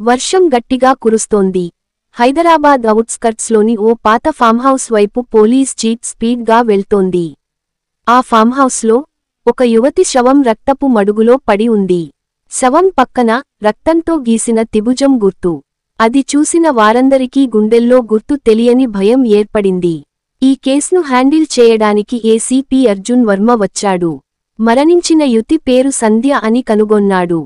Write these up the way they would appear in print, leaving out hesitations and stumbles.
వర్షం గట్టిగా కురుస్తోంది. హైదరాబాద్ ఔట్స్కర్ట్స్లోని ఓ పాత ఫామ్హౌస్ వైపు పోలీస్ జీప్ స్పీడ్గా వెళ్తోంది. ఆ ఫామ్హౌస్లో ఒక యువతి శవం రక్తపు మడుగులో పడి ఉంది. శవం పక్కన రక్తంతో గీసిన త్రిభుజం గుర్తు. అది చూసిన వారందరికీ గుండెల్లో గుర్తు తెలియని భయం ఏర్పడింది. ఈ కేసును హ్యాండిల్ చేయడానికి ఏసీపీ అర్జున్ వర్మ వచ్చాడు. మరణించిన యువతి పేరు సంధ్య అని కనుగొన్నాడు.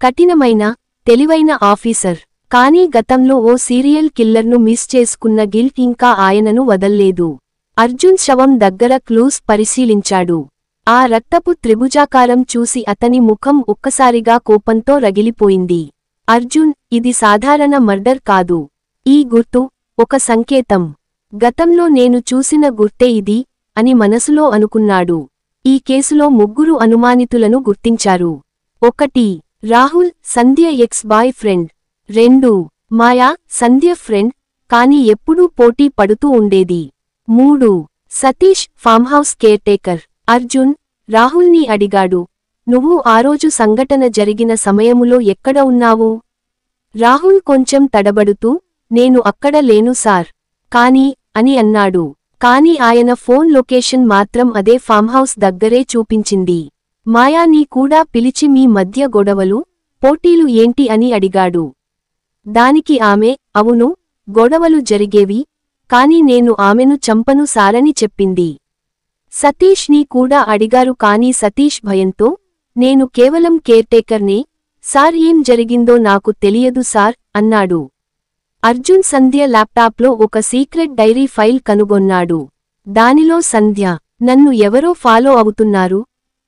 కఠినమైన, తెలివైన ఆఫీసర్. కానీ గతంలో ఓ సీరియల్ కిల్లర్ను మిస్ చేసుకున్న గిల్ట్ ఇంకా ఆయనను వదల్లేదు. అర్జున్ శవం దగ్గర క్లూస్ పరిశీలించాడు. ఆ రక్తపు త్రిభుజాకారం చూసి అతని ముఖం ఒక్కసారిగా కోపంతో రగిలిపోయింది. అర్జున్, ఇది సాధారణ మర్డర్ కాదు. ఈ గుర్తు ఒక సంకేతం. గతంలో నేను చూసిన గుర్తే ఇది అని మనసులో అనుకున్నాడు. ఈ కేసులో 3 అనుమానితులను గుర్తించారు. 1 రాహుల్, సంధ్య ఎక్స్ బాయ్ ఫ్రెండ్. 2 మాయా, సంధ్య ఫ్రెండ్, కాని ఎప్పుడూ పోటీ పడుతూ ఉండేది. 3 సతీష్, ఫామ్హౌస్ కేర్టేకర్. అర్జున్ రాహుల్ని అడిగాడు, నువ్వు ఆ రోజు సంఘటన జరిగిన సమయములో ఎక్కడ ఉన్నావు? రాహుల్ కొంచెం తడబడుతూ, నేను అక్కడ లేను సార్. కానీ అని అన్నాడు. కాని ఆయన ఫోన్ లొకేషన్ మాత్రం అదే ఫామ్హౌస్ దగ్గరే చూపించింది. మాయాని కూడా పిలిచి మీ మధ్య గొడవలు, పోటీలు ఏంటి అని అడిగాడు. దానికి ఆమె, అవును, గొడవలు జరిగేవి, కాని నేను ఆమెను చంపను సారని చెప్పింది. సతీష్ ని కూడా అడిగారు కానీ సతీష్ భయంతో, నేను కేవలం కేర్టేకర్నే సార్, ఏం జరిగిందో నాకు తెలియదు సార్ అన్నాడు. అర్జున్ సంధ్య ల్యాప్టాప్లో ఒక సీక్రెట్ డైరీ ఫైల్ కనుగొన్నాడు. దానిలో సంధ్య, నన్ను ఎవరో ఫాలో అవుతున్నారు,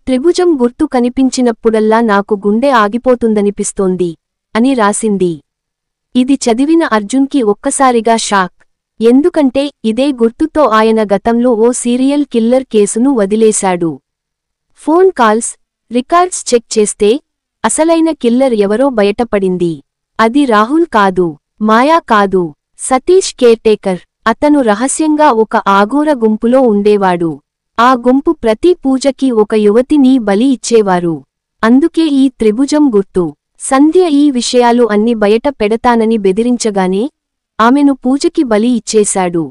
త్రిభుజం గుర్తు కనిపించినప్పుడల్లా నాకు గుండె ఆగిపోతుందనిపిస్తోంది అని రాసింది. ఇది చదివిన అర్జున్కి ఒక్కసారిగా షాక్. ఎందుకంటే ఇదే గుర్తుతో ఆయన గతంలో ఓ సీరియల్ కిల్లర్ కేసును వదిలేశాడు. ఫోన్ కాల్స్, రికార్డ్స్ చెక్ చేస్తే అసలైన కిల్లర్ ఎవరో బయటపడింది. అది రాహుల్ కాదు, మాయా కాదు, సతీష్ కేర్టేకర్. అతను రహస్యంగా ఒక ఆఘోర గుంపులో ఉండేవాడు. ఆ గుంపు ప్రతి పూజకి ఒక యువతిని బలి ఇచ్చేవారు. అందుకే ఈ త్రిభుజం గుర్తు. సంధ్య ఈ విషయాలు అన్ని బయట పెడతానని బెదిరించగానే ఆమెను పూజకి బలి ఇచ్చేశాడు.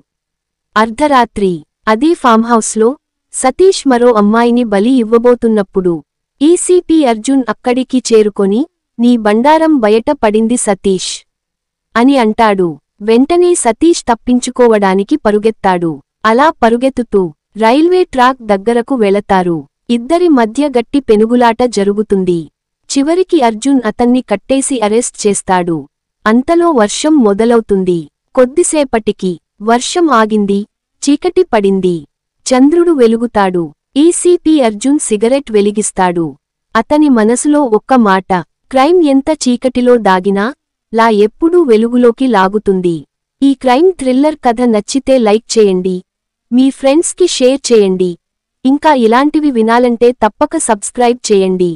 అర్ధరాత్రి అదే ఫామ్హౌస్లో సతీష్ మరో అమ్మాయిని బలి ఇవ్వబోతున్నప్పుడు ఏసీపీ అర్జున్ అక్కడికి చేరుకొని, నీ బండారం బయట పడింది సతీష్ అని అంటాడు. వెంటనే సతీష్ తప్పించుకోవడానికి పరుగెత్తాడు. అలా పరుగెత్తుతూ రైల్వే ట్రాక్ దగ్గరకు వెళతారు. ఇద్దరి మధ్య గట్టి పెనుగులాట జరుగుతుంది. చివరికి అర్జున్ అతన్ని కట్టేసి అరెస్ట్ చేస్తాడు. అంతలో వర్షం మొదలవుతుంది. కొద్దిసేపటికి వర్షం ఆగింది, చీకటి పడింది. చంద్రుడు వెలుగుతాడు. ఏసీపీ అర్జున్ సిగరెట్ వెలిగిస్తాడు. అతని మనసులో ఒక్క మాట, క్రైమ్ ఎంత చీకటిలో దాగినా లా ఎప్పుడూ వెలుగులోకి లాగుతుంది. ఈ క్రైమ్ థ్రిల్లర్ కథ నచ్చితే లైక్ చేయండి, మీ ఫ్రెండ్స్కి షేర్ చేయండి. ఇంకా ఇలాంటివి వినాలంటే తప్పక సబ్స్క్రైబ్ చేయండి.